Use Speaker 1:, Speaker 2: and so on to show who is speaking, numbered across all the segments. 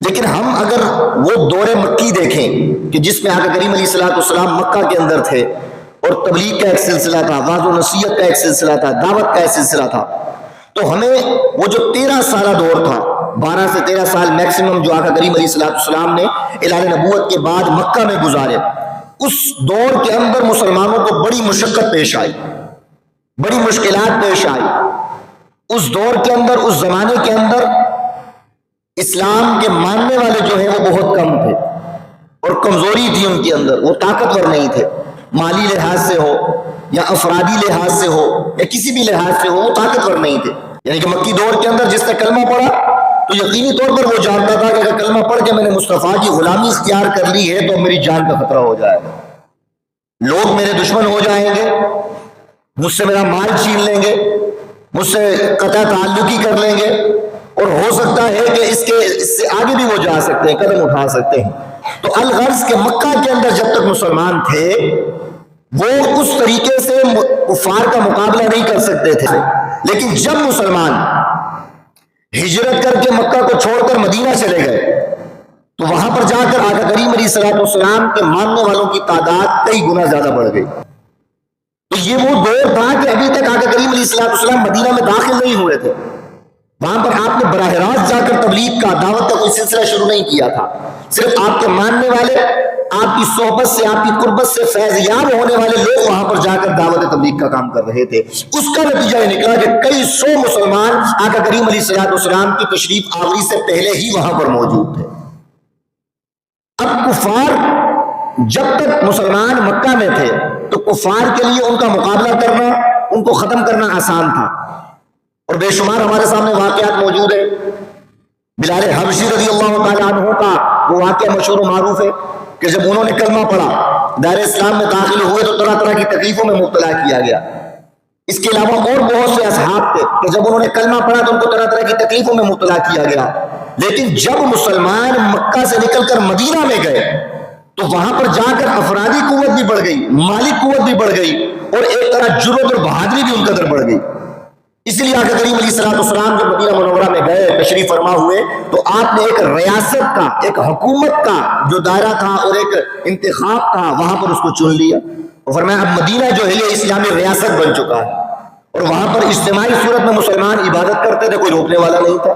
Speaker 1: لیکن ہم اگر وہ دور مکی دیکھیں کہ جس میں آقا کریم علیہ الصلوۃ والسلام مکہ کے اندر تھے اور تبلیغ کا ایک سلسلہ تھا، وعظ و نصیحت کا ایک سلسلہ تھا، دعوت کا ایک سلسلہ تھا، تو ہمیں وہ جو 13 سالہ دور تھا، 12 سے 13 سال میکسیمم جو آقا کریم علیہ الصلوۃ والسلام نے اعلان نبوت کے بعد مکہ میں گزارے، اس دور کے اندر مسلمانوں کو بڑی مشقت پیش آئی، بڑی مشکلات پیش آئی۔ اس دور کے اندر، اس زمانے کے اندر اسلام کے ماننے والے جو ہیں وہ بہت کم تھے اور کمزوری تھی ان کے اندر، وہ طاقتور نہیں تھے، مالی لحاظ سے ہو یا افرادی لحاظ سے ہو یا کسی بھی لحاظ سے ہو، وہ طاقتور نہیں تھے۔ یعنی کہ مکی دور کے اندر جس نے کلمہ پڑھا تو یقینی طور پر وہ جانتا تھا کہ اگر کلمہ پڑھ کے میں نے مصطفیٰ کی غلامی اختیار کر لی ہے تو میری جان کا خطرہ ہو جائے گا، لوگ میرے دشمن ہو جائیں گے، مجھ سے میرا مال چھین لیں گے، مجھ سے قطع تعلقی کر لیں گے، اور ہو سکتا ہے کہ اس سے آگے بھی وہ جا سکتے ہیں، قدم اٹھا سکتے ہیں۔ تو الغرض کے مکہ کے اندر جب تک مسلمان تھے وہ اس طریقے سے کفار کا مقابلہ نہیں کر سکتے تھے، لیکن جب مسلمان ہجرت کر کے مکہ کو چھوڑ کر مدینہ چلے گئے تو وہاں پر جا کر آقا کریم علیہ الصلوۃ والسلام کے ماننے والوں کی تعداد کئی گنا زیادہ بڑھ گئی۔ تو یہ وہ دور تھا کہ ابھی تک آقا کریم علیہ الصلوۃ والسلام مدینہ میں داخل نہیں ہوئے تھے، وہاں پر آپ نے براہ راست جا کر تبلیغ کا، دعوت کا کوئی سلسلہ شروع نہیں کیا تھا، صرف آپ کے ماننے والے، آپ کی صحبت سے، آپ کی قربت سے فیض یاب ہونے والے لوگ وہاں پر جا کر دعوت تبلیغ کا کام کر رہے تھے۔ اس کا نتیجہ یہ نکلا کہ کئی سو مسلمان آقا کریم علیہ الصلوۃ والسلام کی تشریف آوری سے پہلے ہی وہاں پر موجود تھے۔ اب کفار جب تک مسلمان مکہ میں تھے تو کفار کے لیے ان کا مقابلہ کرنا، ان کو ختم کرنا آسان تھا، اور بے شمار ہمارے سامنے واقعات موجود ہیں۔ بلال حبشی رضی اللہ تعالیٰ عنہ کا وہ واقعہ مشہور و معروف ہے کہ جب انہوں نے کلمہ پڑھا، دائرہ اسلام میں داخل ہوئے تو طرح طرح کی تکلیفوں میں مبتلا کیا گیا۔ اس کے علاوہ اور بہت سے اصحاب تھے کہ جب انہوں نے کلمہ پڑھا تو ان کو طرح طرح کی تکلیفوں میں مبتلا کیا گیا، لیکن جب مسلمان مکہ سے نکل کر مدینہ میں گئے تو وہاں پر جا کر افرادی قوت بھی بڑھ گئی، مالی قوت بھی بڑھ گئی، اور ایک طرح جرأت اور بہادری بھی ان قدر بڑھ گئی۔ اس لیے آقا کریم علیہ الصلوۃ والسلام جب مدینہ منورہ میں گئے، تشریف فرما ہوئے، تو آپ نے ایک ریاست کا، ایک حکومت کا جو دائرہ تھا اور ایک انتخاب تھا وہاں پر اس کو چن لیا، اور فرمایا اب مدینہ جو ہے یہ اسلامی ریاست بن چکا ہے، اور وہاں پر اجتماعی صورت میں مسلمان عبادت کرتے تھے، کوئی روکنے والا نہیں تھا۔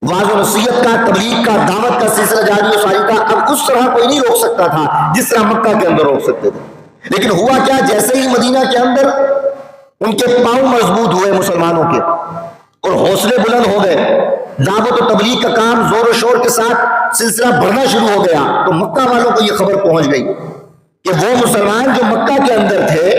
Speaker 1: وعظ و نصیحت کا، تبلیغ کا، دعوت کا سلسلہ جاری و ساری کا اب اس طرح کوئی نہیں روک سکتا تھا جس طرح مکہ کے اندر روک سکتے تھے۔ لیکن ہوا کیا، جیسے ہی مدینہ کے اندر ان کے پاؤں مضبوط ہوئے مسلمانوں کے اور حوصلے بلند ہو گئے، دعوت و تبلیغ کا کام زور و شور کے ساتھ سلسلہ بڑھنا شروع ہو گیا، تو مکہ والوں کو یہ خبر پہنچ گئی کہ وہ مسلمان جو مکہ کے اندر تھے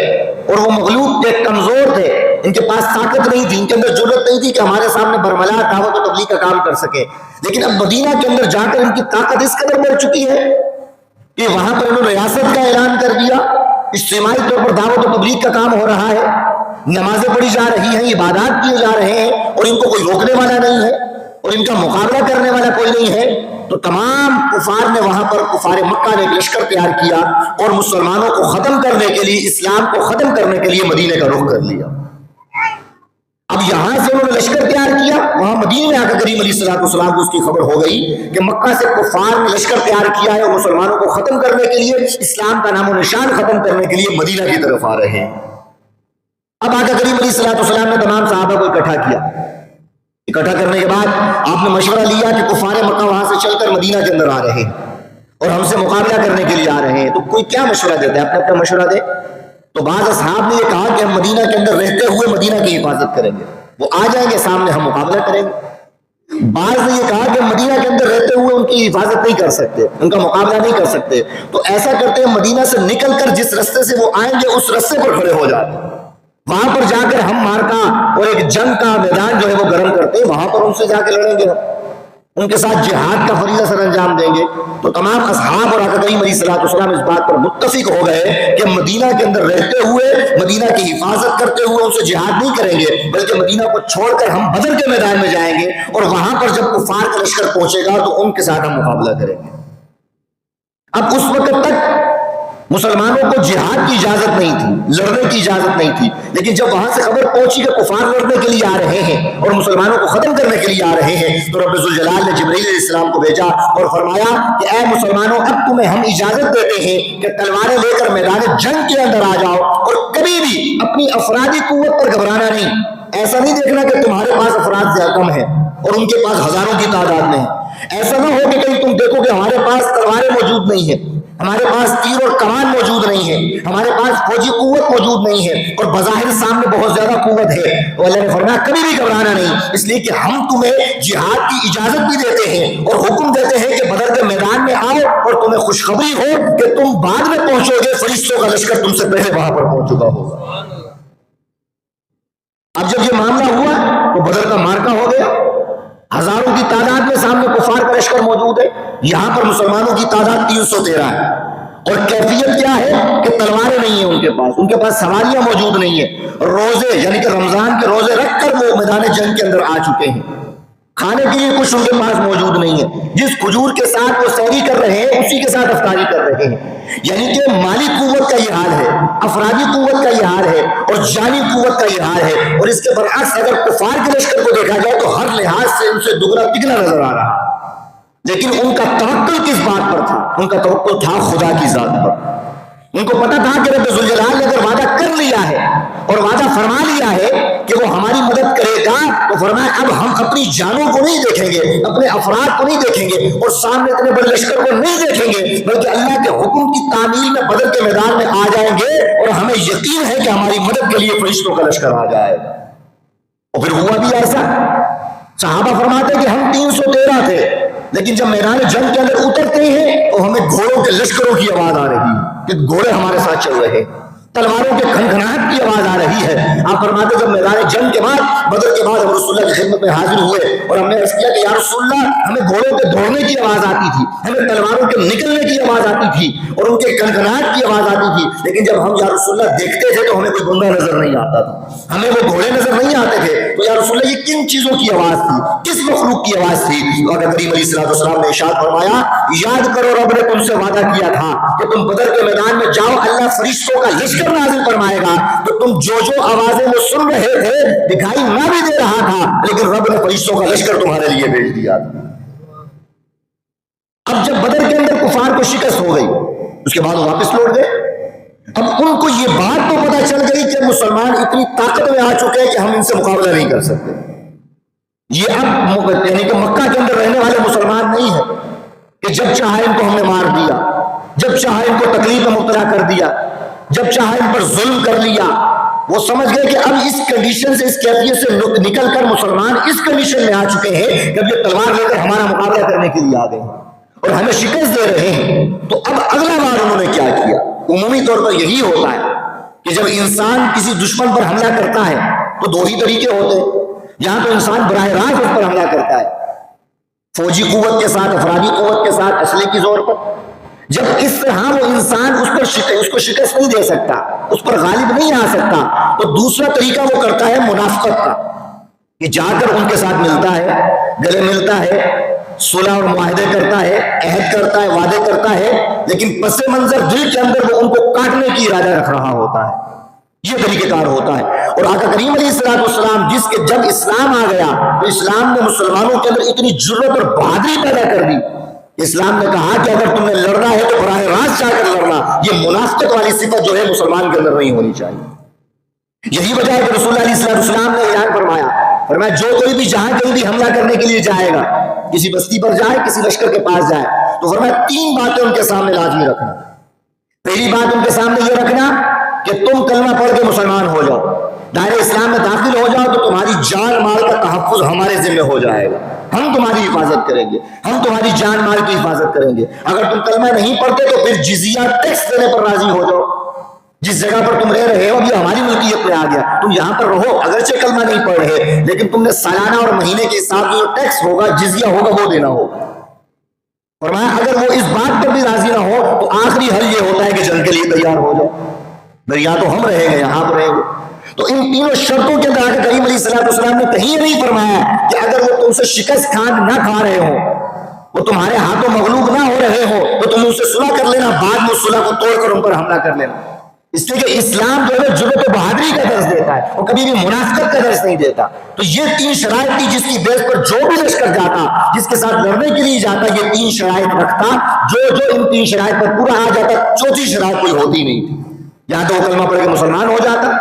Speaker 1: اور وہ مغلوب تھے، کمزور تھے، ان کے پاس طاقت نہیں تھی، ان کے اندر ضرورت نہیں تھی کہ ہمارے سامنے برملا دعوت و تبلیغ کا کام کر سکے، لیکن اب مدینہ کے اندر جا کر ان کی طاقت اس قدر بڑھ چکی ہے کہ وہاں پر انہوں نے ریاست کا اعلان کر دیا، اجتماعی طور پر دعوت و تبلیغ کا کام ہو رہا ہے، نمازیں پڑھی جا رہی ہیں، عبادات کیے جا رہے ہیں، اور ان کو کوئی روکنے والا نہیں ہے اور ان کا مقابلہ کرنے والا کوئی نہیں ہے۔ تو تمام کفار نے وہاں پر، کفار مکہ نے ایک لشکر تیار کیا اور مسلمانوں کو ختم کرنے کے لیے، اسلام کو ختم کرنے کے لیے مدینے کا رخ کر لیا۔ اب یہاں سے انہوں نے لشکر تیار کیا، وہاں مدینے میں آقا کریم علیہ الصلوۃ والسلام کو اس کی خبر ہو گئی کہ مکہ سے کفار نے لشکر تیار کیا ہے اور مسلمانوں کو ختم کرنے کے لیے، اسلام کا نام و نشان ختم کرنے کے لیے مدینہ کی طرف آ رہے ہیں۔ اب آقا کریم علیہ الصلوۃ والسلام نے تمام صحابہ کو اکٹھا کیا، اکٹھا کرنے کے بعد آپ نے مشورہ لیا کہ کفار مکہ وہاں سے چل کر مدینہ کے اندر آ رہے ہیں اور ہم سے مقابلہ کرنے کے لیے آ رہے ہیں، تو کوئی کیا مشورہ دیتا ہے، اپنا اپنا مشورہ دے۔ تو بعض اصحاب نے یہ کہا کہ ہم مدینہ کے اندر رہتے ہوئے مدینہ کی حفاظت کریں گے، وہ آ جائیں گے سامنے، ہم مقابلہ کریں گے۔ بعض نے یہ کہا کہ مدینہ کے اندر رہتے ہوئے ان کی حفاظت نہیں کر سکتے، ان کا مقابلہ نہیں کر سکتے، تو ایسا کرتے ہیں مدینہ سے نکل کر جس رستے سے وہ آئیں گے اس رستے پر کھڑے ہو جاتے ہیں، وہاں پر جا کر ہم مارکا اور ایک جنگ کا میدان جو ہے وہ گرم کرتے ہیں، وہاں پر ان سے جا کے لڑیں گے، ان کے ساتھ جہاد کا فریضہ سر انجام دیں گے۔ تو تمام اصحاب اور آقا کریم علیہ الصلوۃ والسلام اس بات پر متفق ہو گئے کہ مدینہ کے اندر رہتے ہوئے، مدینہ کی حفاظت کرتے ہوئے ان سے جہاد نہیں کریں گے، بلکہ مدینہ کو چھوڑ کر ہم بدر کے میدان میں جائیں گے اور وہاں پر جب کفار کا لشکر پہنچے گا تو ان کے ساتھ ہم مقابلہ کریں گے۔ اب اس وقت تک مسلمانوں کو جہاد کی اجازت نہیں تھی، لڑنے کی اجازت نہیں تھی، لیکن جب وہاں سے خبر پہنچی کہ کفار لڑنے کے لیے آ رہے ہیں اور مسلمانوں کو ختم کرنے کے لیے آ رہے ہیں، تو رب ذوالجلال نے جبرائیل علیہ السلام کو بھیجا اور فرمایا کہ اے مسلمانوں، اب تمہیں ہم اجازت دیتے ہیں کہ تلواریں لے کر میدان جنگ کے اندر آ جاؤ، اور کبھی بھی اپنی افرادی قوت پر گھبرانا نہیں۔ ایسا نہیں دیکھنا کہ تمہارے پاس افراد زیادہ کم ہیں اور ان کے پاس ہزاروں کی تعداد میں ہے۔ ایسا نہ ہو کہ کہیں تم دیکھو کہ ہمارے پاس تلواریں موجود نہیں ہیں، ہمارے پاس تیر اور کمان موجود نہیں ہے، ہمارے پاس فوجی قوت موجود نہیں ہے اور بظاہر سامنے بہت زیادہ قوت ہے۔ تو اللہ نے فرمایا کبھی بھی گھبرانا نہیں، اس لیے کہ ہم تمہیں جہاد کی اجازت بھی دیتے ہیں اور حکم دیتے ہیں کہ بدر کے میدان میں آؤ، اور تمہیں خوشخبری ہو کہ تم بعد میں پہنچو گے، فرشتوں کا لشکر تم سے پہلے وہاں پر پہنچ چکا ہوگا۔ اب جب یہ معاملہ ہوا تو بدر کا مارکا ہو گیا، ہزاروں کی تعداد میں سامنے کفار کا لشکر موجود ہے، یہاں پر مسلمانوں کی تعداد 313 ہے، اور کیفیت کیا ہے کہ تلواریں نہیں ہیں ان کے پاس سواریاں موجود نہیں ہیں، روزے یعنی کہ رمضان کے روزے رکھ کر وہ میدان جنگ کے اندر آ چکے ہیں، کھانے کے لیے کچھ ان کے پاس موجود نہیں ہے، جس کھجور کے ساتھ وہ سحری کر رہے ہیں اسی کے ساتھ افطاری کر رہے ہیں، یعنی کہ مالی قوت کا یہ حال ہے، افرادی قوت کا یہ حال ہے اور جانی قوت کا یہ حال ہے۔ اور اس کے برعکس اگر کفار کے لشکر کو دیکھا جائے تو ہر لحاظ سے ان سے دگنا تگنا نظر آ رہا، لیکن ان کا توکل کس بات پر تھا؟ ان کا توکل تھا خدا کی ذات پر۔ ان کو پتا تھا کہ رب ذوالجلال نے اگر وعدہ کر لیا ہے اور وعدہ فرما لیا ہے کہ وہ ہماری مدد کرے گا، تو فرمایا اب ہم اپنی جانوں کو نہیں دیکھیں گے، اپنے افراد کو نہیں دیکھیں گے اور سامنے اتنے بڑے لشکر کو نہیں دیکھیں گے، بلکہ اللہ کے حکم کی تعمیل میں بدر کے میدان میں آ جائیں گے، اور ہمیں یقین ہے کہ ہماری مدد کے لیے فرشتوں کا لشکر آ جائے گا۔ اور پھر ہوا بھی ایسا، صحابہ فرماتے کہ ہم 313 تھے، لیکن جب میدان جنگ کے اندر اترتے ہیں تو ہمیں گھوڑوں کے لشکروں کی آواز آ رہی ہے کہ گھوڑے ہمارے ساتھ چل رہے ہیں، تلواروں کے کھنکھناہٹ کی آواز آ رہی ہے۔ آپ فرماتے جب میدان جنگ کے بعد بدر کے بعد ہم رسول اللہ کی خدمت میں حاضر ہوئے اور ہم نے عرض کیا کہ یا رسول اللہ، ہمیں گھوڑوں کے دوڑنے کی آواز آتی تھی، ہمیں تلواروں کے نکلنے کی آواز آتی تھی اور ان کے کھنکھناہٹ کی آواز آتی تھی، لیکن جب ہم یا رسول اللہ دیکھتے تھے تو ہمیں کوئی بندہ نظر نہیں آتا تھا، ہمیں وہ گھوڑے نظر نہیں آتے تھے۔ تو یا رسول اللہ یہ کن چیزوں کی آواز تھی، کس مخلوق کی آواز تھی؟ تو آقا کریم علیہ السلام نے ارشاد فرمایا یاد کرو رب نے تم سے وعدہ کیا تھا کہ تم بدر کے میدان میں جاؤ، اللہ فرشتوں کا لشکر نازل فرمائے گا، تو تم جو آوازیں وہ سن رہے تھے دکھائی نہ بھی دے رہا تھا، لیکن رب نے فرشتوں کا لشکر تمہارے لیے بھیج دیا۔ اب جب بدر کے اندر کفار کو شکست ہو گئی، اس کے بعد وہ واپس لوٹ گئے۔ اب ان کو یہ بات تو پتہ چل گئی کہ مسلمان اتنی طاقت میں آ چکے ہیں کہ ہم ان سے مقابلہ نہیں کر سکتے۔ یہ اب یعنی کہ مکہ کے اندر رہنے والے مسلمان نہیں ہیں کہ جب چاہے ان کو ہم نے مار دیا، جب چاہے ان کو تکلیف میں مبتلا کر دیا، جب چاہے ان پر ظلم کر لیا۔ وہ سمجھ گئے کہ اب اس کنڈیشن سے، اس کیفیت سے نکل کر مسلمان اس کنڈیشن میں آ چکے ہیں کہ اب یہ تلوار لے کر ہمارا مقابلہ کرنے کے لیے آ گئے اور ہمیں شکست دے رہے ہیں۔ تو اب اگلا بار انہوں نے کیا کیا؟ عمومی طور پر یہی ہوتا ہے کہ جب انسان کسی دشمن پر حملہ کرتا ہے تو دو ہی طریقے ہوتے ہیں۔ یہاں تو انسان براہ راست اس پر حملہ کرتا ہے، فوجی قوت کے ساتھ، افرادی قوت کے ساتھ، اسلحے کی زور پر۔ جب اس طرح وہ انسان اس کو شکست نہیں دے سکتا، اس پر غالب نہیں آ سکتا، تو دوسرا طریقہ وہ کرتا ہے منافقت کا، کہ جا کر ان کے ساتھ ملتا ہے، گلے ملتا ہے، صلح اور معاہدے کرتا ہے، عہد کرتا ہے، وعدے کرتا ہے، لیکن پس منظر دل کے اندر وہ ان کو کاٹنے کی ارادہ رکھ رہا ہوتا ہے۔ یہ طریقہ کار ہوتا ہے۔ اور آقا کریم علیہ السلام جس کے جب اسلام آ گیا تو اسلام نے مسلمانوں کے اندر اتنی جرأت اور بہادری پیدا کر دی۔ اسلام نے کہا کہ اگر تم نے لڑنا ہے تو براہ راست جا کر لڑنا، یہ منافقت والی صفت جو ہے مسلمان کے اندر نہیں ہونی چاہیے۔ یہی وجہ ہے کہ رسول اللہ علیہ السلام نے اعلان فرمایا جو کوئی بھی جہاں کہیں بھی حملہ کرنے کے لیے جائے گا، کسی بستی پر جائے، کسی لشکر کے پاس جائے، تو فرمایا 3 باتیں ان کے سامنے لازمی رکھنا۔ پہلی بات ان کے سامنے یہ رکھنا کہ تم کلمہ پڑھ کے مسلمان ہو جاؤ، دائرہ اسلام میں داخل ہو جاؤ تو تمہاری جان مال کا تحفظ ہمارے ذمہ ہو جائے گا، ہم تمہاری حفاظت کریں گے، ہم تمہاری جان مال کی حفاظت کریں گے۔ اگر تم کلمہ نہیں پڑھتے تو پھر جزیہ ٹیکس دینے پر راضی ہو جاؤ، جس جگہ پر تم رہ رہے ہو ابھی ہماری ملکیت میں آ گیا، تم یہاں پر رہو، اگرچہ کلمہ نہیں پڑھ رہے لیکن تم نے سالانہ اور مہینے کے حساب سے جو ٹیکس ہوگا، جزیہ ہوگا، وہ دینا ہوگا۔ فرمایا اگر وہ اس بات پر بھی راضی نہ ہو تو آخری حل یہ ہوتا ہے کہ جنگ کے لیے تیار ہو جاؤ، یا تو ہم رہیں گے یہاں پر رہیں گے۔ تو ان تینوں شرطوں کے اندر آقا کریم علیہ السلام نے کہیں نہیں فرمایا کہ اگر وہ تم سے شکست نہ کھا رہے ہو، وہ تمہارے ہاتھوں مغلوب نہ ہو رہے ہو تو تم ان سے صلح کر لینا، بعد میں صلح کو توڑ کر ان پر پر حملہ کر لینا. اس لیے کہ اسلام جو ہے جرأت و بہادری کا درس دیتا ہے اور کبھی بھی منافقت کا درس نہیں دیتا. تو یہ 3 شرائط تھی جس کی بیس پر جو بھی لشکر جاتا, جس کے ساتھ لڑنے کے لیے جاتا, یہ 3 شرائط رکھتا. جو ان 3 شرائط پر پورا آ جاتا, چوتھی شرائط کوئی ہوتی نہیں تھی. یا تو وہ کلمہ پڑھ کے مسلمان ہو جاتا,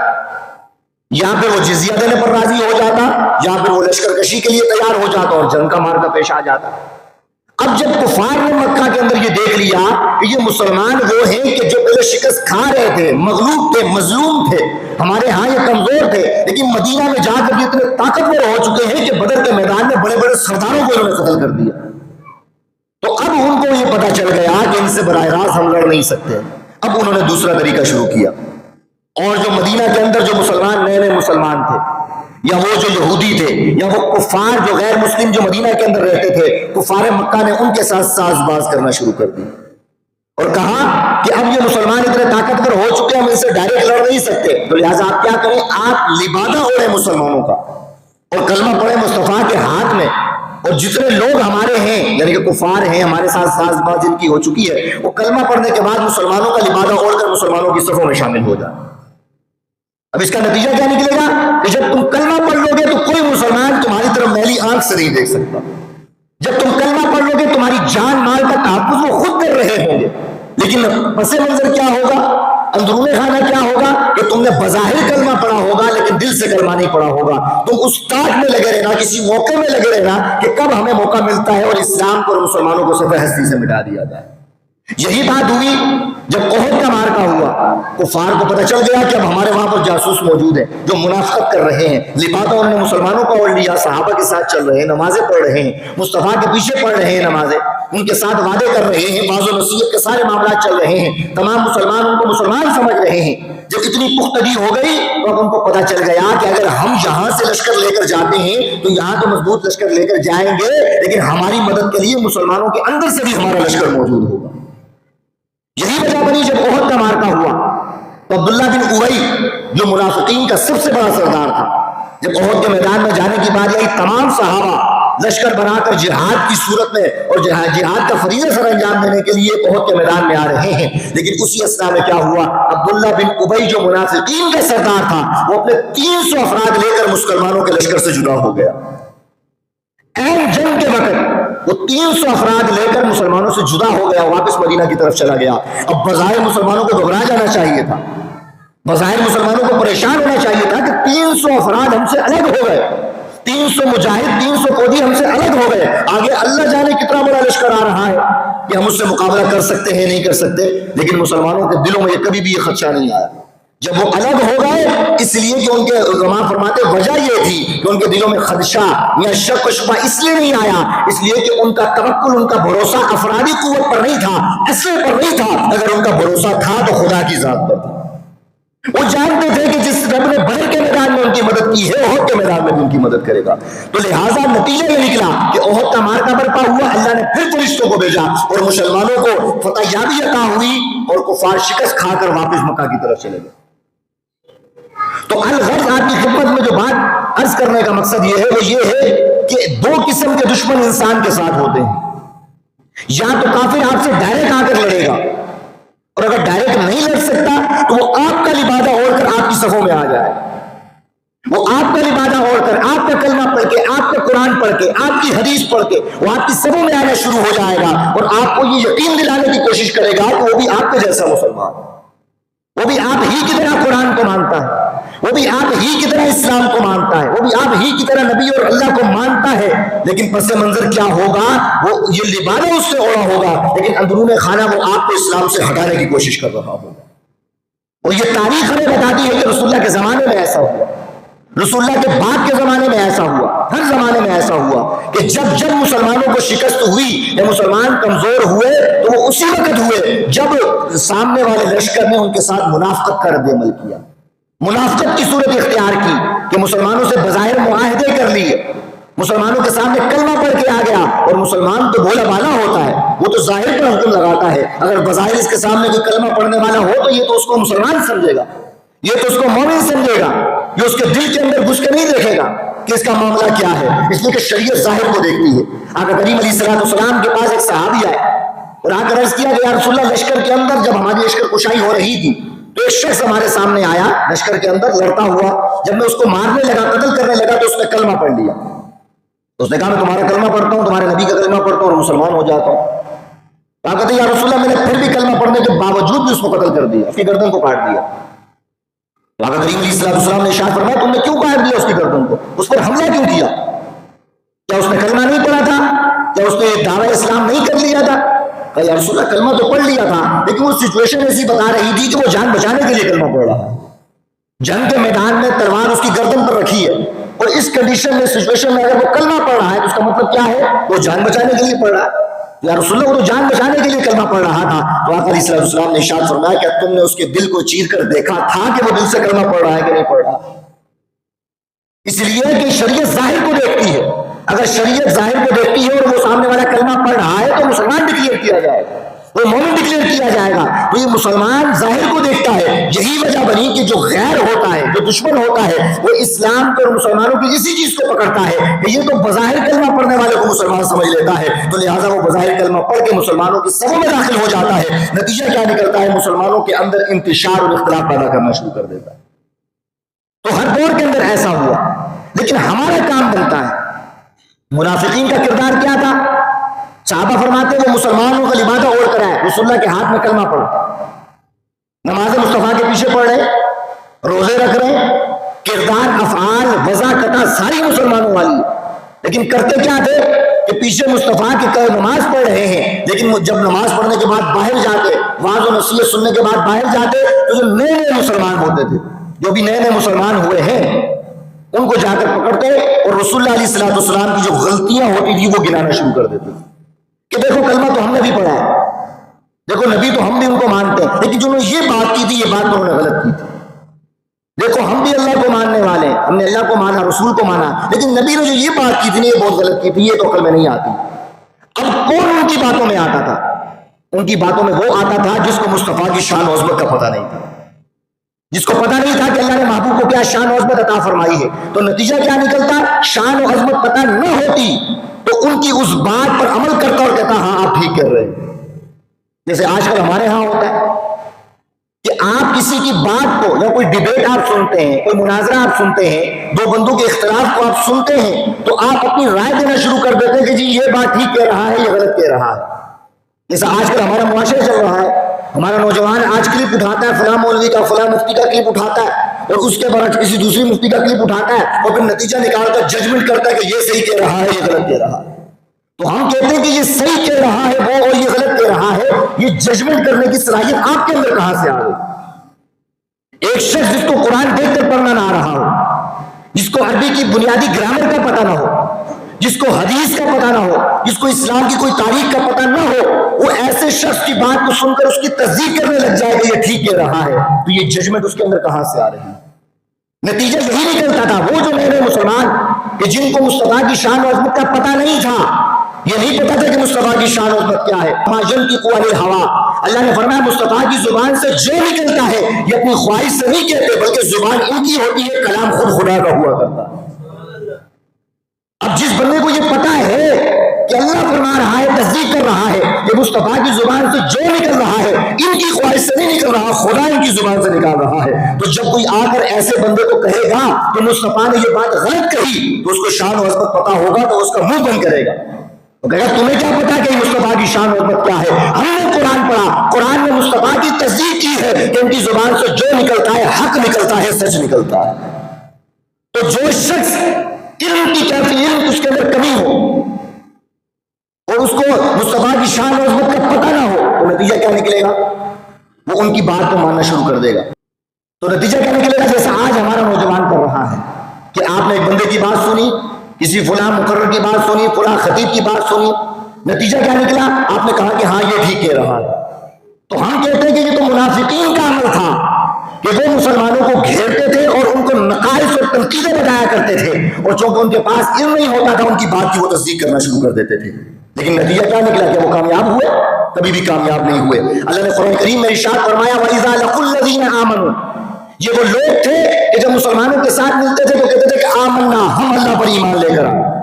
Speaker 1: یا پھر وہ جزیہ دینے پر راضی ہو جاتا, یا پھر وہ لشکر کشی کے لیے تیار ہو جاتا اور جنگ کا مارکا پیش آ جاتا. اب جب کفار نے مکہ کے اندر یہ دیکھ لیا کہ یہ مسلمان وہ ہیں کہ جو پہلے شکست کھا رہے تھے, مغلوب تھے, مظلوم تھے, ہمارے ہاں یہ کمزور تھے, لیکن مدینہ میں جا کر یہ اتنے طاقتور ہو چکے ہیں کہ بدر کے میدان میں بڑے بڑے سرداروں کو انہوں نے قتل کر دیا. تو اب ان کو یہ پتا چل گیا کہ ان سے براہ راست ہم لڑ نہیں سکتے. اب انہوں نے دوسرا طریقہ شروع کیا, اور جو مدینہ کے اندر جو مسلمان نئے نئے مسلمان تھے, یا وہ جو یہودی تھے, یا وہ کفار جو غیر مسلم جو مدینہ کے اندر رہتے تھے, کفار مکہ نے ان کے ساتھ ساز باز کرنا شروع کر دی اور کہا کہ اب یہ مسلمان اتنے طاقتور ہو چکے ہیں, ہم ان سے ڈائریکٹ لڑ نہیں سکتے, تو لہٰذا آپ کیا کریں, آپ لبادہ اوڑھیں مسلمانوں کا اور کلمہ پڑھیں مصطفیٰ کے ہاتھ میں, اور جتنے لوگ ہمارے ہیں یعنی کہ کفار ہیں ہمارے ساتھ ساز باز جن کی ہو چکی ہے, وہ کلمہ پڑھنے کے بعد مسلمانوں کا لبادہ اوڑھ کر مسلمانوں کی صفوں میں شامل ہو جائے. اب اس کا نتیجہ کیا نکلے گا کہ جب تم کلمہ پڑھ لو گے تو کوئی مسلمان تمہاری طرف میلی آنکھ سے نہیں دیکھ سکتا. جب تم کلمہ پڑھ لو گے تمہاری جان مال کا تحفظ وہ خود کر رہے ہوں گے, لیکن پس منظر کیا ہوگا, اندرون خانہ کیا ہوگا کہ تم نے بظاہر کلمہ پڑھا ہوگا لیکن دل سے کلمہ نہیں پڑھا ہوگا. تم اس تاک میں لگے رہنا, کسی موقع میں لگے رہنا کہ کب ہمیں موقع ملتا ہے اور اسلام کو اور مسلمانوں کو صفحہ ہستی سے مٹا دیا جائے. یہی بات ہوئی جب احد کا مارکا ہوا. کفار کو پتہ چل گیا کہ اب ہمارے وہاں پر جاسوس موجود ہیں جو منافقت کر رہے ہیں, لبادہ انہوں نے مسلمانوں کا اوڑھ لیا, صحابہ کے ساتھ چل رہے ہیں, نمازیں پڑھ رہے ہیں, مصطفیٰ کے پیچھے پڑھ رہے ہیں نمازیں, ان کے ساتھ وعدے کر رہے ہیں, واعظ و نصیحت کے سارے معاملات چل رہے ہیں, تمام مسلمان ان کو مسلمان سمجھ رہے ہیں. جب اتنی پختگی ہو گئی تو اب ان کو پتہ چل گیا کہ اگر ہم یہاں سے لشکر لے کر جاتے ہیں تو یہاں تو مضبوط لشکر لے کر جائیں گے, لیکن ہماری مدد کے لیے مسلمانوں کے اندر سے بھی ہمارا لشکر موجود ہوگا. یہی وجہ بنی جب احد کا مارکا ہوا تو عبداللہ بن ابی جو منافقین کا سب سے بڑا سردار تھا, جب احد کے میدان میں جانے کی بات آئی, تمام صحابہ لشکر بنا کر جہاد کی صورت میں اور جہاد کا فریضہ سر انجام دینے کے لیے احد کے میدان میں آ رہے ہیں. لیکن اسی اثنا میں کیا ہوا, عبداللہ بن ابی جو منافقین کا سردار تھا وہ اپنے 300 افراد لے کر مسلمانوں کے لشکر سے جدا ہو گیا. این جنگ کے وقت وہ 300 افراد لے کر مسلمانوں سے جدا ہو گیا, واپس مدینہ کی طرف چلا گیا. اب بظاہر مسلمانوں کو گھبرا جانا چاہیے تھا, بظاہر مسلمانوں کو پریشان ہونا چاہیے تھا کہ 300 افراد ہم سے الگ ہو گئے, 300 مجاہد 300 فوجی ہم سے الگ ہو گئے, آگے اللہ جانے کتنا بڑا لشکر آ رہا ہے کہ ہم اس سے مقابلہ کر سکتے ہیں نہیں کر سکتے. لیکن مسلمانوں کے دلوں میں یہ کبھی بھی یہ خدشہ نہیں آیا. جب وہ الگ ہو گئے اس لیے کہ ان کے علماء فرماتے وجہ یہ تھی کہ ان کے دلوں میں خدشہ یا شک و شبہ اس لیے نہیں آیا, اس لیے کہ ان کا توکل, ان کا بھروسہ افرادی قوت پر نہیں تھا, اصل پر نہیں تھا. اگر ان کا بھروسہ تھا تو خدا کی ذات پر تھا. وہ جانتے تھے کہ جس رب نے بدر کے میدان میں ان کی مدد کی ہے احد کے میدان میں بھی ان کی مدد کرے گا. تو لہٰذا نتیجہ یہ نکلا کہ احد کا مارکا برپا ہوا, اللہ نے پھر فرشتوں کو بھیجا اور مسلمانوں کو فتح یابی عطا ہوئی اور کفار شکست کھا کر واپس مکہ کی طرف چلے گئے. تو الغرض آپ کی خدمت میں جو بات عرض کرنے کا مقصد یہ ہے وہ یہ ہے کہ 2 قسم کے دشمن انسان کے ساتھ ہوتے ہیں. یا تو کافر آپ سے ڈائریکٹ آ کر لڑے گا, اور اگر ڈائریکٹ نہیں لڑ سکتا تو وہ آپ کا لبادہ اوڑھ کر آپ کی صفوں میں آ جائے, وہ آپ کا لبادہ اوڑھ کر آپ کا کلمہ پڑھ کے, آپ کا قرآن پڑھ کے, آپ کی حدیث پڑھ کے وہ آپ کی صفوں میں آنا شروع ہو جائے گا, اور آپ کو یہ یقین دلانے کی کوشش کرے گا کہ وہ بھی آپ کے جیسا مسلمان, وہ بھی آپ ہی کی طرح قرآن کو مانتا ہے, وہ بھی آپ ہی کی طرح اسلام کو مانتا ہے, وہ بھی آپ ہی کی طرح نبی اور اللہ کو مانتا ہے. لیکن پس منظر کیا ہوگا, وہ یہ لبادہ اس سے اوڑھا ہوگا لیکن اندرون خانہ وہ آپ کو اسلام سے ہٹانے کی کوشش کر رہا ہوگا. اور یہ تاریخ ہمیں بتاتی ہے کہ رسول اللہ کے زمانے میں ایسا ہوا, رسول اللہ کے بعد کے زمانے میں ایسا ہوا, ہر زمانے میں ایسا ہوا کہ جب مسلمانوں کو شکست ہوئی یا مسلمان کمزور ہوئے تو وہ اسی وقت ہوئے جب سامنے والے لشکر نے ان کے ساتھ منافقت کا رد عمل کیا, منافقت کی صورت اختیار کی کہ مسلمانوں سے بظاہر معاہدے کر لیے, مسلمانوں کے سامنے کلمہ پڑھ کے آ گیا. اور مسلمان تو بولا بالا ہوتا ہے, وہ تو ظاہر پر حکم لگاتا ہے, اگر بظاہر اس کے سامنے کوئی کلمہ پڑھنے والا ہو تو یہ تو اس کو مسلمان سمجھے گا, یہ تو اس کو مومن سمجھے گا, یہ اس کے دل کے اندر گھس کے نہیں دیکھے گا کہ اس کا معاملہ کیا ہے, اس لیے کہ شریعت ظاہر کو دیکھتی ہے. آقا کریم علیہ الصلوۃ والسلام کے پاس ایک صحابی آئے, اور آ کر عرض کیا کہ یا رسول اللہ لشکر کے اندر جب ہماری لشکر کشائی ہو رہی تھی تو ایک شخص ہمارے سامنے آیا لشکر کے اندر لڑتا ہوا، جب میں اس کو مارنے لگا قتل کرنے لگا تو اس نے کلمہ پڑھ لیا. اس نے کہا میں تمہارا کلمہ پڑھتا ہوں، تمہارے نبی کا کلمہ پڑھتا ہوں اور مسلمان ہو جاتا ہوں. کہتے ہیں یا رسول اللہ میں نے پھر بھی کلمہ پڑھنے کے باوجود بھی اس کو قتل کر دیا، اس کی گردن کو کاٹ دیا. آقا کریم علیہ السلام نے ارشاد فرمایا تم نے کیوں کاٹ دیا اس کی گردن کو، اس پر حملہ کیوں کیا؟ کیا اس نے کلمہ نہیں پڑھا تھا؟ کیا اس نے دعویٰ اسلام نہیں کر لیا تھا؟ کہ یا رسول اللہ کلمہ تو پڑھ لیا تھا لیکن وہ سچویشن ایسی بتا رہی تھی کہ وہ جان بچانے کے لیے کلمہ پڑھ رہا ہے. جنگ کے میدان میں تلوار اس کی گردن پر رکھی ہے اور اس کنڈیشن میں سچویشن میں اگر وہ کلمہ پڑھ رہا ہے تو اس کا مطلب کیا ہے؟ وہ جان بچانے کے لیے پڑھ رہا ہے. یا رسول اللہ وہ تو جان بچانے کے لیے کلمہ پڑھ رہا تھا. تو آقا علیہ السلام نے ارشاد فرمایا کہ تم نے اس کے دل کو چیر کر دیکھا تھا کہ وہ دل سے کلمہ پڑھ رہا ہے کہ نہیں پڑھ رہا؟ اس لیے کہ شریعت ظاہر کو دیکھتی ہے. اگر شریعت ظاہر کو دیکھتی ہے اور وہ سامنے والا کلمہ پڑھ رہا ہے تو مسلمان ڈکلیئر کیا جائے گا، وہ مومن ڈکلیئر کیا جائے گا. تو یہ مسلمان ظاہر کو دیکھتا ہے. یہی وجہ بنی کہ جو غیر ہوتا ہے، جو دشمن ہوتا ہے، وہ اسلام کو اور مسلمانوں کی اسی چیز کو پکڑتا ہے کہ یہ تو بظاہر کلمہ پڑھنے والے کو مسلمان سمجھ لیتا ہے، تو لہٰذا وہ بظاہر کلمہ پڑھ کے مسلمانوں کی صفوں میں داخل ہو جاتا ہے. نتیجہ کیا نکلتا ہے؟ مسلمانوں کے اندر انتشار اور اختلاف پیدا کرنا شروع کر دیتا ہے. تو ہر دور کے اندر ایسا ہوا. لیکن ہمارا کام بنتا ہے. منافقین کا کردار کیا تھا؟ صحابہ فرماتے وہ مسلمانوں کا لبادہ اوڑھ کر آئے، رسول اللہ کے ہاتھ میں کلمہ پڑھا، نماز مصطفیٰ کے پیچھے پڑھ رہے، روزے رکھ رہے، کردار افعال وضع قطع ساری مسلمانوں والی. لیکن کرتے کیا تھے کہ پیچھے مصطفیٰ کی نماز پڑھ رہے ہیں، لیکن جب نماز پڑھنے کے بعد باہر جاتے، واعظ و نصیحت سننے کے بعد باہر جاتے تو جو نئے نئے مسلمان ہوتے تھے، جو بھی نئے نئے مسلمان ہوئے ہیں، ان کو جا کر پکڑتے اور رسول اللہ علیہ السلام کی جو غلطیاں ہوتی تھی وہ گنانا شروع کر دیتے کہ دیکھو کلمہ تو ہم نے بھی پڑھا ہے، دیکھو نبی تو ہم بھی ان کو مانتے ہیں، لیکن جنہوں نے یہ بات کی تھی یہ بات تو انہوں نے غلط کی تھی. دیکھو ہم بھی اللہ کو ماننے والے ہیں، ہم نے اللہ کو مانا، رسول کو مانا، لیکن نبی نے جو یہ بات کی تھی یہ بہت غلط کی تھی، یہ تو عقل میں نہیں آتی. اب کون ان کی باتوں میں آتا تھا؟ ان کی باتوں میں وہ آتا تھا جس کو مصطفیٰ کی شان و عظمت کا پتہ نہیں تھا، جس کو پتہ نہیں تھا کہ اللہ نے محبوب کو کیا شان و عظمت عطا فرمائی ہے. تو نتیجہ کیا نکلتا؟ شان و عظمت پتہ نہ ہوتی تو ان کی اس بات پر عمل کرتا اور کہتا ہاں آپ ٹھیک کر رہے ہیں. جیسے آج کل ہمارے ہاں ہوتا ہے کہ آپ کسی کی بات کو، یا کوئی ڈیبیٹ آپ سنتے ہیں، کوئی مناظرہ آپ سنتے ہیں، دو بندوں کے اختلاف کو آپ سنتے ہیں تو آپ اپنی رائے دینا شروع کر دیتے ہیں کہ جی یہ بات ٹھیک کہہ رہا ہے، یہ غلط کہہ رہا ہے. جیسا آج کل ہمارا معاشرہ چل رہا ہے، ہمارا نوجوان آج کلپ اٹھاتا ہے فلاں مولوی کا، فلاں مفتی کا کلپ اٹھاتا ہے اور اس کے بعد کسی دوسری مفتی کا کلپ اٹھاتا ہے اور پھر نتیجہ نکالتا ہے، ججمنٹ کرتا ہے کہ یہ صحیح کہہ رہا ہے، یہ غلط کہہ رہا ہے. تو ہم کہتے ہیں کہ یہ صحیح کہہ رہا ہے وہ اور یہ غلط کہہ رہا ہے. یہ ججمنٹ کرنے کی صلاحیت آپ کے اندر کہاں سے آ گئی؟ ایک شخص جس کو قرآن دیکھ کر پڑھنا نہ آ رہا ہو، جس کو عربی کی بنیادی گرامر کا پتہ نہ ہو، جس کو حدیث کا پتہ نہ ہو، جس کو اسلام کی کوئی تاریخ کا پتہ نہ ہو، وہ ایسے شخص کی بات کو سن کر اس کی تصدیق کرنے لگ جائے کہ یہ ٹھیک کہہ رہا ہے، تو یہ ججمنٹ اس کے اندر کہاں سے آ رہی ہے؟ نتیجہ یہی نکلتا تھا وہ جو نئے مسلمان کہ جن کو مصطفیٰ کی شان و عظمت کا پتہ نہیں تھا، یہ نہیں پتا تھا کہ مصطفیٰ کی شان و عظمت کیا ہے. ماجن کی قوت ہوا، اللہ نے فرمایا مصطفیٰ کی زبان سے جو نکلتا ہے یہ اپنی خواہش سے نہیں کہتے بلکہ زبان ان کی ہوتی ہے، کلام خود خدا کا ہوا کرتا ہے. اب جس بندے کو یہ پتا ہے کہ اللہ فرما رہا ہے، تصدیق کر رہا ہے کہ مصطفیٰ کی زبان سے جو نکل رہا ہے ان کی خواہش سے نہیں نکل رہا، خدا ان کی زبان سے نکال رہا ہے، تو جب کوئی آ کر ایسے بندے کو کہے گا کہ مصطفیٰ نے یہ بات غلط کہی تو اس کو شان و عظمت پتا ہوگا تو اس کا منہ بند کرے گا. تو کہے گا تمہیں کیا پتا کہ مصطفیٰ کی شان و عظمت کیا ہے؟ ہم نے قرآن پڑھا، قرآن نے مصطفیٰ کی تصدیق کی ہے کہ ان کی زبان سے جو نکلتا ہے حق نکلتا ہے، سچ نکلتا ہے. تو جو شخص علم کی کیفیت اس کے اندر کمی ہو اور اس کو مصطفیٰ کی شان و عظمت کا پتہ نہ ہو تو نتیجہ کیا نکلے گا؟ وہ ان کی بات کو ماننا شروع کر دے گا. تو نتیجہ کیا نکلے گا؟ جیسا آج ہمارا نوجوان کر رہا ہے کہ آپ نے ایک بندے کی بات سنی، کسی فلاں مقرر کی بات سنی، فلاں خطیب کی بات سنی، نتیجہ کیا نکلا؟ آپ نے کہا کہ ہاں یہ ٹھیک کہہ رہا ہے. تو ہم کہتے ہیں کہ یہ تو منافقین کا عمل تھا کہ وہ مسلمانوں کو گھیرتے تھے اور ان کو نقائص اور تنقیدیں بتایا کرتے تھے، اور چونکہ ان کے پاس علم نہیں ہوتا تھا ان کی بات کی وہ تصدیق کرنا شروع کر دیتے تھے. لیکن نتیجہ کیا نکلا؟ کہ وہ کامیاب ہوئے؟ کبھی بھی کامیاب نہیں ہوئے. اللہ نے قرآن کریم میں ارشاد فرمایا وَإِذَا لَقُوا الَّذِينَ آمَنُوا، یہ وہ لوگ تھے کہ جب مسلمانوں کے ساتھ ملتے تھے تو کہتے تھے کہ آمنا، ہم اللہ پر ایمان لے کر آئے.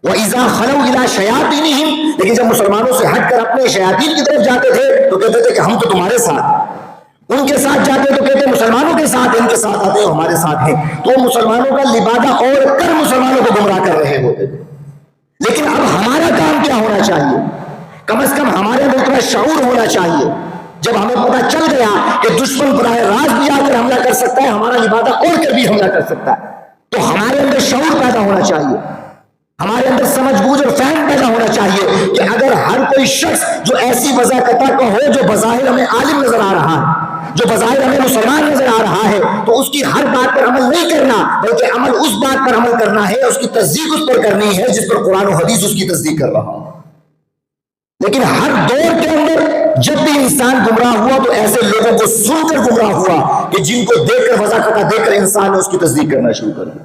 Speaker 1: وَإِذَا خَلَوْا إِلَىٰ شَيَاطِينِهِمْ، لیکن جب مسلمانوں سے ہٹ کر اپنے شیاطین کی طرف جاتے تھے تو کہتے تھے کہ ہم تو تمہارے ساتھ، ان کے ساتھ جاتے تو کہتے مسلمانوں کے ساتھ، ان کے ساتھ آتے ہیں ہمارے ساتھ ہیں، تو مسلمانوں کا لبادہ اور کر مسلمانوں کو گمراہ کر رہے ہوتے تھے۔ لیکن اب ہمارا کام کیا ہونا چاہیے؟ کم از کم ہمارے اندر اتنا شعور ہونا چاہیے، جب ہمیں پتہ چل گیا کہ دشمن براہ راست بھی آ کر حملہ کر سکتا ہے، ہمارا لبادہ اوڑھ کر بھی حملہ کر سکتا ہے، تو ہمارے اندر شعور پیدا ہونا چاہیے، ہمارے اندر سمجھ بوجھ اور فہم پیدا ہونا چاہیے کہ اگر ہر کوئی شخص جو ایسی وضاقتہ کا ہو، جو بظاہر ہمیں عالم نظر آ رہا ہے، جو بظاہر ہمیں مسلمان نظر آ رہا ہے، تو اس کی ہر بات پر عمل نہیں کرنا، بلکہ عمل اس بات پر عمل کرنا ہے، اس کی تصدیق اس پر کرنی ہے جس پر قرآن و حدیث اس کی تصدیق کر رہا ہو۔ لیکن ہر دور کے اندر جب بھی انسان گمراہ ہوا تو ایسے لوگوں کو سن کر گمراہ ہوا کہ جن کو دیکھ کر وضاقتہ دیکھ کر انسان نے اس کی تصدیق کرنا شروع کر دیا۔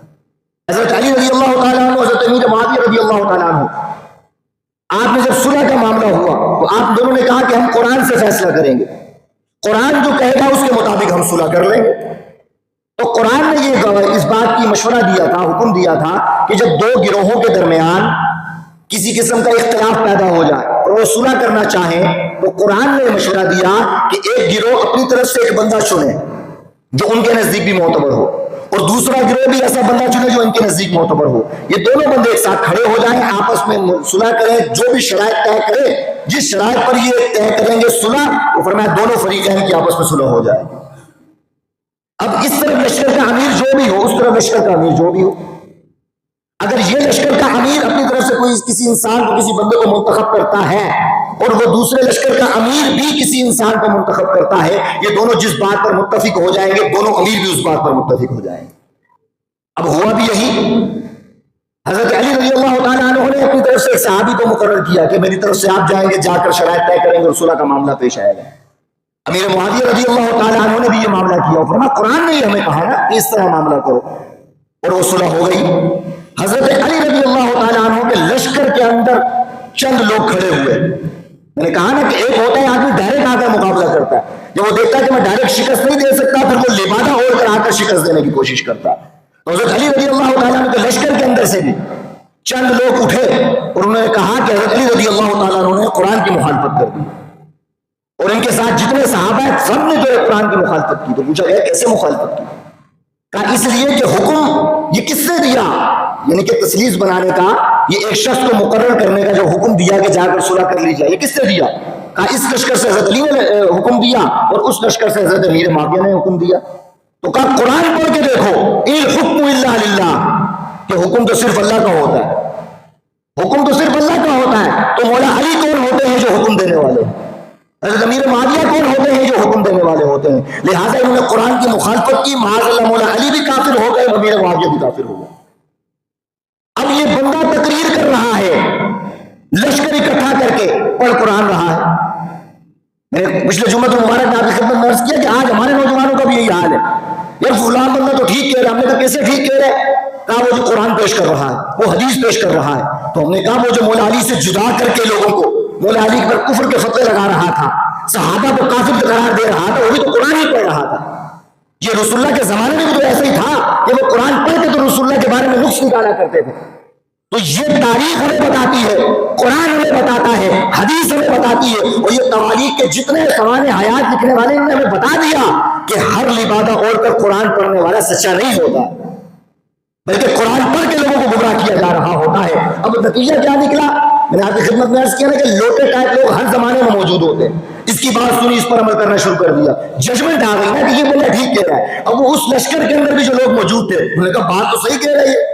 Speaker 1: حضرت علی رضی اللہ تعالیٰ عنہ، حضرت امیر معاویہ رضی اللہ تعالیٰ عنہ، آپ نے جب صلح کا معاملہ ہوا تو آپ دونوں نے کہا کہ ہم قرآن سے فیصلہ کریں گے، قرآن جو کہے گا اس کے مطابق ہم صلح کر لیں گے۔ تو قرآن نے یہ اس بات کی مشورہ دیا تھا، حکم دیا تھا کہ جب دو گروہوں کے درمیان کسی قسم کا اختلاف پیدا ہو جائے اور وہ صلح کرنا چاہیں تو قرآن نے مشورہ دیا کہ ایک گروہ اپنی طرف سے ایک بندہ چنے جو ان کے نزدیک بھی معتبر ہو، اور دوسرا گروہ بھی ایسا بندہ چنے جو ان کے نزدیک معتبر ہو۔ یہ دونوں بندے ایک ساتھ کھڑے ہو جائیں، آپس میں صلح کریں، جو بھی شرائط طے کرے، جس شرائط پر یہ طے کریں گے صلح، تو فرمایا دونوں فریقین کی آپس میں صلح ہو جائے گی۔ اب اس طرف لشکر کا امیر جو بھی ہو، اس طرف لشکر کا امیر جو بھی ہو، اگر یہ لشکر کا امیر اپنی طرف سے کوئی کسی انسان کو، کسی بندے کو منتخب کرتا ہے اور وہ دوسرے لشکر کا امیر بھی کسی انسان کو منتخب کرتا ہے، یہ دونوں جس بات پر متفق ہو جائیں گے، دونوں امیر بھی اس بات پر متفق ہو جائیں گے۔ اب ہوا بھی یہی، حضرت علی رضی اللہ تعالیٰ عنہ نے اپنی طرف سے ایک صحابی کو مقرر کیا کہ میری طرف سے آپ جائیں گے، جا کر شرائط طے کریں گے اور صلح کا معاملہ پیش آئے گا۔ امیر معاویہ رضی اللہ تعالیٰ عنہ نے بھی یہ معاملہ کیا اور فرمایا قرآن نے یہ ہمیں کہا نا کہ اس طرح معاملہ کرو، اور وہ صلح ہو گئی۔ حضرت علی رضی اللہ تعالیٰ عنہ کے لشکر کے اندر چند لوگ کھڑے ہوئے، میں نے کہا نا کہ ایک ہوتا ہے آدمی ڈائریکٹ آ کر مقابلہ کرتا ہے، جب وہ دیکھتا ہے کہ میں ڈائریکٹ شکست نہیں دے سکتا پھر وہ لبادہ اوڑھ کر آ کر شکست دینے کی کوشش کرتا ہے۔ تو حضرت علی رضی اللہ تعالیٰ عنہ کے لشکر کے اندر سے بھی چند لوگ اٹھے اور انہوں نے کہا کہ حضرت علی رضی اللہ تعالیٰ عنہ نے قرآن کی مخالفت کر دی، اور ان کے ساتھ جتنے صحابہ ہیں سب نے جو ہے قرآن کی مخالفت کی۔ تو پوچھا گیا کیسے مخالفت کی؟ کہا اس لیے کہ حکم یہ کس نے دیا، یعنی کہ تسلیس بنانے کا، یہ ایک شخص کو مقرر کرنے کا جو حکم دیا کہ جا کر صلح کر لی جائے، یہ کس نے دیا؟ کہا اس لشکر سے حضرت علی نے حکم دیا اور اس لشکر سے حضرت امیر معاویہ نے حکم دیا۔ تو کہا قرآن پڑھ کے دیکھو، ان حکم الا للہ، کہ حکم تو صرف اللہ کا ہوتا ہے، حکم تو صرف اللہ کا ہوتا ہے۔ تو مولا علی کون ہوتے ہیں جو حکم دینے والے ہیں؟ حضرت امیر معاویہ کون ہوتے ہیں جو حکم دینے والے ہوتے ہیں؟ لہٰذا انہوں نے قرآن کی مخالفت کی، معاذ اللہ مولا علی بھی کافر ہو گئے، امیر معاویہ بھی کافر ہو گئے۔ اب یہ بندہ تقریر کر رہا ہے، لشکر اکٹھا کر کے پڑھ قرآن رہا ہے۔ میں نے پچھلے جمعہ مبارک میں آپ کی خدمت میں عرض کیا کہ آج ہمارے نوجوانوں کا بھی یہی حال ہے، یار فلاں بندہ تو ٹھیک کہہ رہا ہے، ہم نے کہا کیسے ٹھیک کہہ رہا ہے؟ کہا وہ جو قرآن پیش کر رہا ہے، وہ حدیث پیش کر رہا ہے۔ تو ہم نے کہا وہ جو مولا علی سے جدا کر کے لوگوں کو مولا علی پر کفر کے فتوے لگا رہا تھا، صحابہ کو کافر قرار دے رہا تھا، وہ بھی تو قرآن ہی پڑھ رہا تھا۔ یہ رسول اللہ کے زمانے میں بھی تو ایسا ہی تھا کہ وہ قرآن پڑھ کے تو رسول اللہ کے بارے میں نقص نکالا کرتے تھے۔ تو یہ تاریخ ہمیں بتاتی ہے، قرآن ہمیں بتاتا ہے، حدیث ہمیں بتاتی ہے، اور یہ تواریخ کے جتنے سوانح حیات لکھنے والے نے ہمیں بتا دیا کہ ہر لبادہ اوڑھ کر قرآن پڑھنے والا سچا نہیں ہوتا، بلکہ قرآن پڑھ کے لوگوں کو گمراہ کیا جا رہا ہوتا ہے۔ اب نتیجہ کیا نکلا؟ میں نے آپ کی خدمت میں عرض کیا نا کہ لوٹے ٹائپ لوگ ہر زمانے میں موجود ہوتے ہیں، اس کی بات سنی، اس پر عمل کرنا شروع کر دیا، ججمنٹ آ گئی نا کہ یہ بندہ ٹھیک کہہ رہا ہے۔ اب وہ اس لشکر کے اندر بھی جو لوگ موجود تھے انہوں نے کہا بات تو صحیح کہہ رہی ہے،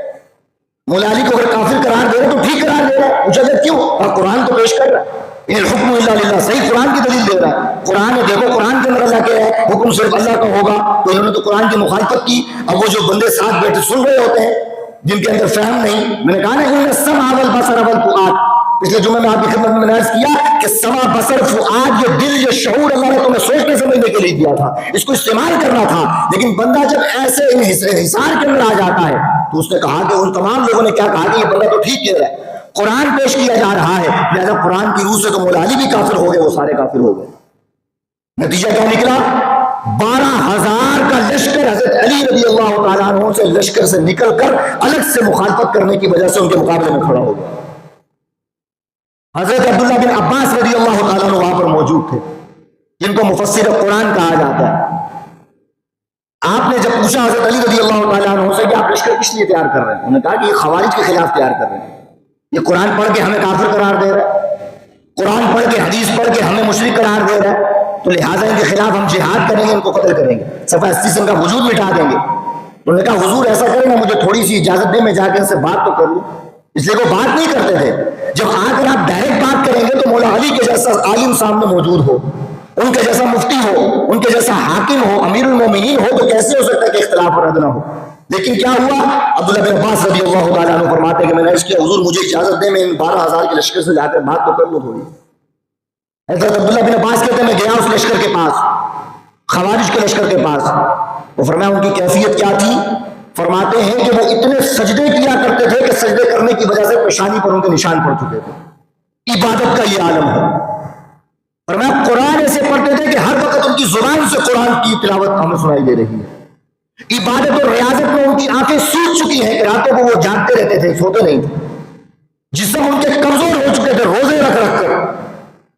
Speaker 1: مولا علی کو اگر کافر قرار دے رہا تو ٹھیک قرار دے رہا ہے، پوچھا گیا کیوں؟ اور قرآن تو پیش کر رہا ہے، ان حکم الا للہ، صحیح قرآن کی دلیل دے رہا ہے، قرآن ہے، دیکھو قرآن کے اندر اللہ کہہ رہا ہے حکم صرف اللہ کا ہوگا۔ تو انہوں نے تو قرآن کی مخالفت کی۔ اب وہ جو بندے ساتھ بیٹھے سن رہے ہوتے ہیں جن کے اندر فہم نہیں، میں نے کہا نا ان السمع والبصر والفؤاد، پچھلے جمعے میں آپ کی خدمت میں عرض کیا کہ سمع بصر فؤاد، یہ دل، یہ شعور اللہ نے تمہیں سوچنے سمجھنے کے لیے دیا تھا، اس کو استعمال کرنا تھا۔ لیکن بندہ جب ایسے انحصار کے اندر آ جاتا ہے تو اس نے کہا کہ ان تمام لوگوں نے کیا کہا کہ یہ بندہ تو ٹھیک کہہ رہا ہے، قرآن پیش کیا جا رہا ہے، لہذا قرآن کی روح سے تو مولا علی بھی کافر ہو گئے، وہ سارے کافر ہو گئے۔ نتیجہ کیا نکلا؟ 12,000 کا لشکر حضرت علی رضی اللہ تعالیٰ عنہ سے لشکر سے نکل کر الگ سے مخالفت کرنے کی وجہ سے ان کے مقابلے میں کھڑا ہو گیا. حضرت عبداللہ بن عباس رضی اللہ تعالیٰ عنہ وہاں پر موجود تھے، جن کو مفسر قرآن کہا جاتا ہے. آپ نے جب پوچھا حضرت علی رضی اللہ تعالیٰ عنہ سے کہ آپ لشکر کس لیے تیار کر رہے ہیں، انہوں نے کہا کہ یہ خوارج کے خلاف تیار کر رہے ہیں، یہ قرآن پڑھ کے ہمیں کافر قرار دے رہا ہے، قرآن پڑھ کے حدیث پڑھ کے ہمیں مشرک قرار دے رہا ہے، تو لہٰذا ان کے خلاف ہم جہاد کریں گے، ان کو قتل کریں گے، صفحہ 80 سے ان کا وجود مٹا دیں گے. انہوں نے کہا حضور ایسا کریں نا، مجھے تھوڑی سی اجازت دیں، میں جا کے ان سے بات تو کر لوں. اس لیے وہ بات نہیں کرتے تھے. جب آ کر آپ ڈائریکٹ بات کریں گے تو مولا علی کے جیسا عالم سامنے موجود ہو، ان کے جیسا مفتی ہو، ان کے جیسا حاکم ہو، امیر المومنین ہو، تو کیسے ہو سکتا ہے کہ اختلاف رد نہ ہو. لیکن کیا ہوا؟ عبداللہ بن عباس رضی اللہ تعالیٰ عنہ فرماتے ہیں کہ میں نے عرض کیا حضور مجھے اجازت دیں، میں ان 12,000 کے لشکر سے جا کر بات تو کر لوں تھوڑی. حضرت عبداللہ بن عباس کہتے ہیں میں گیا اس لشکر کے پاس، خوارج کے لشکر کے پاس. وہ فرمایا ان کی کیفیت کیا تھی؟ فرماتے ہیں کہ وہ اتنے سجدے کیا کرتے تھے کہ سجدے کرنے کی وجہ سے پیشانی پر ان کے نشان پڑ چکے تھے. عبادت کا یہ عالم ہے. فرمایا قرآن ایسے پڑھتے تھے کہ ہر وقت ان کی زبان سے قرآن کی تلاوت ہمیں سنائی دے رہی ہے. عبادت اور ریاضت میں ان کی آنکھیں سوکھ چکی ہیں کہ راتوں کو وہ جاگتے رہتے تھے، سوتے نہیں تھے. جسم ان کے کمزور ہو چکے تھے روزے رکھ رکھ کر.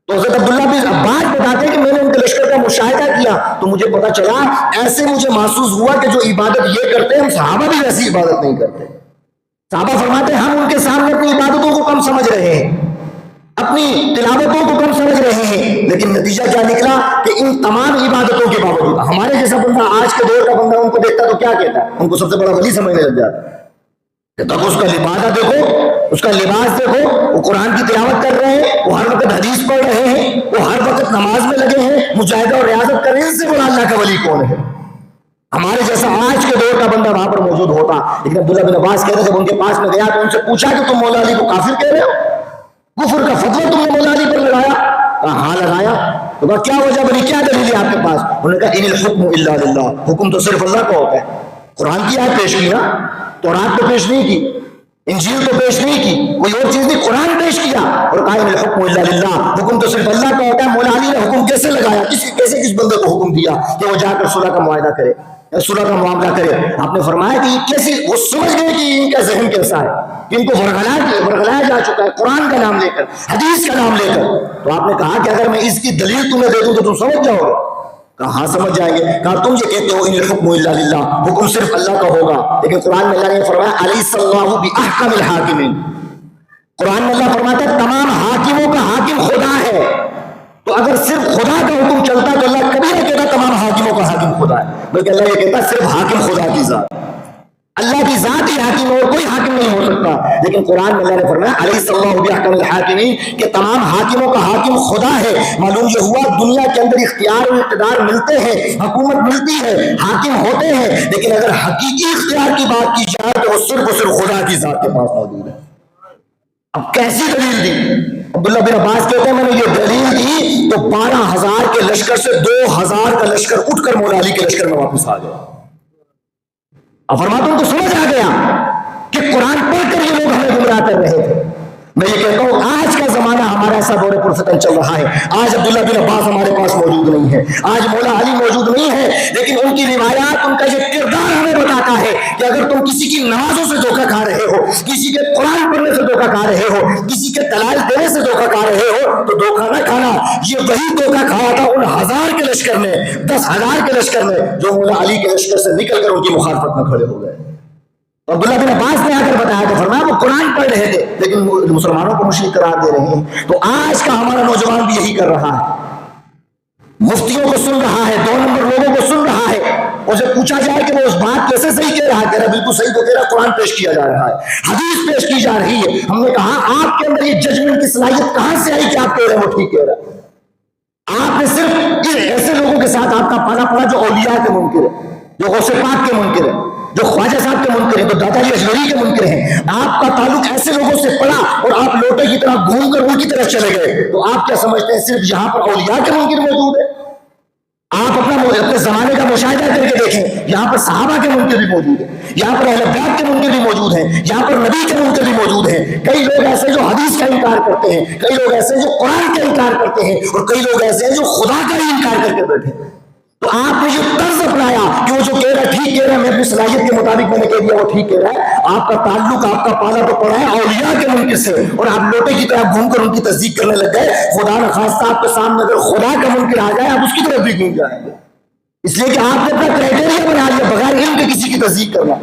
Speaker 1: تو حضرت عبداللہ بن عباس بتاتے ہیں کہ میں نے ان کے لشکر کا مشاہدہ کیا تو مجھے پتا چلا، ایسے مجھے محسوس ہوا کہ جو عبادت یہ کرتے ہیں ہم صحابہ بھی ویسی عبادت نہیں کرتے. صحابہ فرماتے ہیں ہم ان کے سامنے اپنی عبادتوں کو کم سمجھ رہے ہیں، اپنی تلاوتوں کو کم سمجھ رہے ہیں، لیکن نتیجہ کیا نکلا کہ ان تمام عبادتوں کے باوجود ہمارے جیسا بندہ، آج کے دور کا بندہ ان کو دیکھتا تو کیا کہتا ہے؟ ان کو سب سے بڑا ولی سمجھنے لگ جاتا ہے. تب اس کا لبادہ دیکھو، اس کا لباس دیکھو، وہ قرآن کی تلاوت کر رہے ہیں، وہ ہر وقت حدیث پڑھ رہے ہیں، وہ ہر وقت نماز میں لگے ہیں، مجاہدہ اور ریاضت کر رہے ہیں. اس سے بڑا اللہ کا ولی کون ہے؟ ہمارے جیسا آج کے دور کا بندہ وہاں پر موجود ہوتا. لیکن عبداللہ بن عباس کہتے ہیں جب ان کے پاس میں گیا تو ان سے پوچھا کہ تم مولا علی کو کافر کہہ رہے ہو؟ کفر کا فتویٰ تم نے مولا علی پر لگایا؟ کہا ہاں لگایا. تو کہا کیا وجہ بنی، کیا دلیل ہے آپ کے پاس؟ انہوں نے کہا ان الحکم الا للہ، حکم تو صرف اللہ کا ہوتا ہے. قرآن کی آیت پیش کی نا، تورات تو پیش نہیں کی، انجیل تو پیش نہیں کی، کوئی اور چیز نہیں، قرآن پیش کیا اور کہا ان الحکم الا للہ، حکم تو صرف اللہ کا ہوتا ہے. مولا علی نے حکم کیسے لگایا؟ کیسے کس بندے کو حکم دیا کہ وہ جا کر صلح کا معاہدہ کرے، صلح کا معاملہ کرے؟ آپ نے فرمایا کہ یہ کیسے، وہ سمجھ گئے کہ ان کا ذہن کیسا ہے، کہ ان کو ورگلایا جا چکا ہے قرآن کا نام لے کر، حدیث کا نام لے کر. تو آپ نے کہا کہ اگر میں اس کی دلیل تمہیں دے دوں تو تم سمجھ جاؤ گے؟ کہا ہاں سمجھ جائیں گے. کہا تم یہ کہتے ہو ان الحکم الا للہ، حکم صرف اللہ کا ہوگا، لیکن قرآن میں اللہ نے فرمایا الیس اللہ باحکم الحاکمین. قرآن میں اللہ فرماتا ہے تمام حاکموں کا حاکم خدا ہے. تو اگر صرف خدا کا حکم چلتا تو اللہ کبھی نہیں کہتا تمام حاکموں کا حاکم خدا ہے، بلکہ اللہ یہ کہتا صرف حاکم خدا کی ذات، اللہ کی ذات ہی حاکم اور کوئی حاکم نہیں ہو سکتا. لیکن قرآن میں اللہ نے فرمایا الیس اللہ باحکم الحاکمین کہ تمام حاکموں کا حاکم خدا ہے. معلوم یہ ہوا دنیا کے اندر اختیار و اقتدار ملتے ہیں، حکومت ملتی ہے، حاکم ہوتے ہیں، لیکن اگر حقیقی اختیار کی بات کی جائے تو وہ صرف خدا کی ذات کے پاس موجود ہے. اب کیسی دلیل دی؟ عبداللہ بن عباس کہتے ہیں میں نے یہ دلیل دی تو 12,000 کے لشکر سے 2,000 کا لشکر اٹھ کر مولا علی کے لشکر میں واپس آ گیا. اب فرماتا ہوں تو سمجھ آ گیا کہ قرآن پڑھ کر یہ لوگ ہمیں گمراہ کر رہے تھے. میں یہ کہتا ہوں آج کا زمانہ ہمارا ایسا دور پرفتن چل رہا ہے. آج عبداللہ بن عباس ہمارے پاس موجود نہیں ہے، آج مولا علی موجود نہیں ہے، لیکن ان کی روایات، ان کا یہ کردار ہمیں بتاتا ہے کہ اگر تم کسی کی نمازوں سے دھوکہ کھا رہے ہو، کسی کے قرآن پڑھنے سے دھوکہ کھا رہے ہو، کسی کے دلائل دینے سے دھوکہ کھا رہے ہو تو دھوکہ نہ کھانا. یہ وہی دھوکہ کھایا تھا ان 1000 کے لشکر نے، 10,000 کے لشکر نے جو مولا علی کے لشکر سے نکل کر ان کی مخالفت میں کھڑے ہو گئے. عبداللہ بن عباس نے آ کر بتایا تو فرمایا وہ قرآن پڑھ رہے تھے لیکن مسلمانوں کو مشرک قرار دے رہے ہیں. تو آج کا ہمارا نوجوان بھی یہی کر رہا ہے، مفتیوں کو سن رہا ہے، 2 نمبر لوگوں کو سن رہا ہے، اور جب پوچھا جائے کہ وہ اس بات کیسے صحیح کہہ رہا ہے، کہہ رہا بالکل صحیح تو کہہ رہا، قرآن پیش کیا جا رہا ہے، حدیث پیش کی جا رہی ہے. ہم نے کہا آپ کے اندر یہ ججمنٹ کی صلاحیت کہاں سے آئی کہ آپ کہہ رہے ہیں وہ ٹھیک کہہ رہا ہے؟ آپ نے صرف ایسے لوگوں کے ساتھ آپ کا پالا پڑا جو اولیاء کے منکر ہے، جو غوث پاک کے منکر ہے، جو خواجہ صاحب کے منکر ہیں، جو دادا جی اجمری کے منکر ہیں. آپ کا تعلق ایسے لوگوں سے پڑا اور آپ لوٹے کی طرح گھوم کر ان کی طرف چلے گئے. تو آپ کیا سمجھتے ہیں صرف یہاں پر اولیاء کے منکر موجود ہیں؟ آپ اپنے زمانے کا مشاہدہ کر کے دیکھیں، یہاں پر صحابہ کے منکر بھی موجود ہیں، یہاں پر اہل بیت کے منکر بھی موجود ہیں، یہاں پر نبی کے منکر بھی موجود ہیں. کئی لوگ ایسے جو حدیث کا انکار کرتے ہیں، کئی لوگ ایسے جو قرآن کا انکار کرتے ہیں، اور کئی لوگ ایسے ہیں جو خدا کا ہی انکار کر کے بیٹھے ہیں. تو آپ نے جو طرز اپنایا کہ وہ جو کہہ رہا ہے ٹھیک کہہ رہا ہے، میں اپنی صلاحیت کے مطابق میں نے کہہ دیا وہ ٹھیک کہہ رہا ہے، آپ کا تعلق آپ کا پالا تو پڑا ہے اولیاء کے منکر سے، اور آپ لوٹے کی طرح گھوم کر ان کی تصدیق کرنے لگ گئے۔ خدا نہ خواستہ آپ کے سامنے اگر خدا کا منکر آ جائے آپ اس کی طرف بھی نہیں جائیں گے، اس لیے کہ آپ نے اپنا کرائٹیریا بنا لیا بغیر علم کے کسی کی تصدیق کرنا۔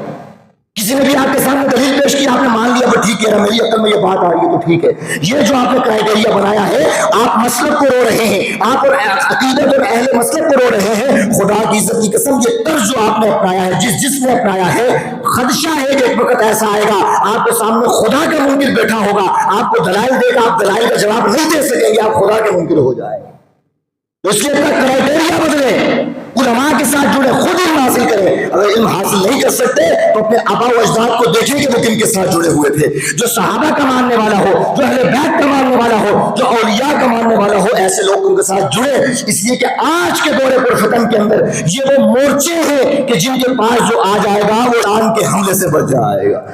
Speaker 1: کسی نے بھی آپ کے سامنے دلیل پیش کی، آپ نے مان لیا وہ ٹھیک کہہ رہا ہے، میری عقل میں یہ بات آ رہی ہے تو ٹھیک ہے۔ یہ جو آپ نے کرائٹیریا بنایا ہے، آپ مسلک کو رو رہے ہیں، آپ اور عقیدت اور اہل مسلک کو رو رہے ہیں۔ خدا کی عزت کی قسم یہ طرز جو آپ نے اپنایا ہے، جس نے اپنایا ہے، خدشہ ہے کہ ایک وقت ایسا آئے گا آپ کے سامنے خدا کا منکر بیٹھا ہوگا، آپ کو دلائل دے گا، آپ دلائل کا جواب نہیں دے سکیں گے، آپ خدا کے منکر ہو جائیں گے۔ تو اس لیے اپنا کرائٹیریا بدلے، علماء کے ساتھ جڑے، خود علم حاصل کریں۔ اگر علم حاصل نہیں کر سکتے تو اپنے آبا و اجداد کو دیکھیں کہ وہ کن کے ساتھ جڑے ہوئے تھے۔ جو صحابہ کا ماننے والا ہو، جو اہل بیت کا ماننے والا ہو، جو اولیاء کا ماننے والا ہو، ایسے لوگ ان کے ساتھ جڑے، اس لیے کہ آج کے دور پر فتن کے اندر یہ وہ مورچے ہیں کہ جن کے پاس جو آ جائے گا وہ ایران کے حملے سے بچ جائے گا۔